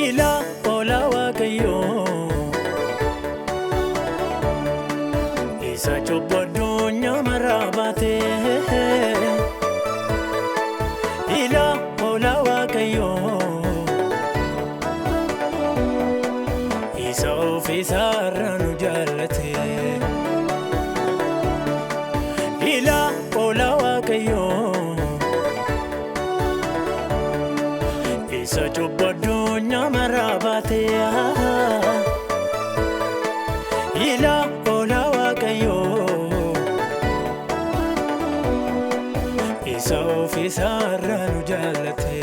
ila ola waaqayyo isa chobbodunya marabate ila ola waaqayyo isa ofisaranu jallate ila ola waaqayyo isa chobbodunya marabate ila ola waaqayyo isa ofisaranu jallate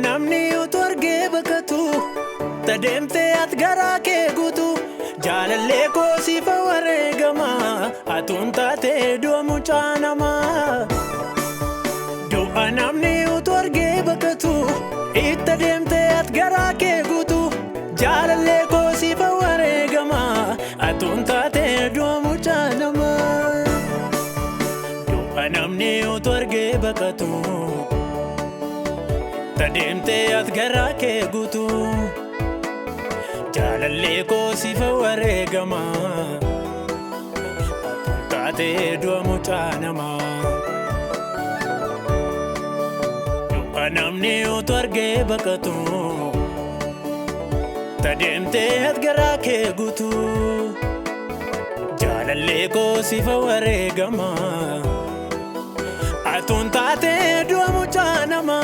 namni utorge bakatu tademte at garake gutu jalalle ko sifa waregama atuntate do muchanama do namni utorge bakatu itademte at garake gutu jalalle ko sifa waregama atuntate do muchanama do namni utorge bakatu tademte at garake gutu jalalle ko sifa waregama atuntate do muchanama namni utorge bakatu tademte at garake gutu jalalle ko sifa waregama atuntate do muchanama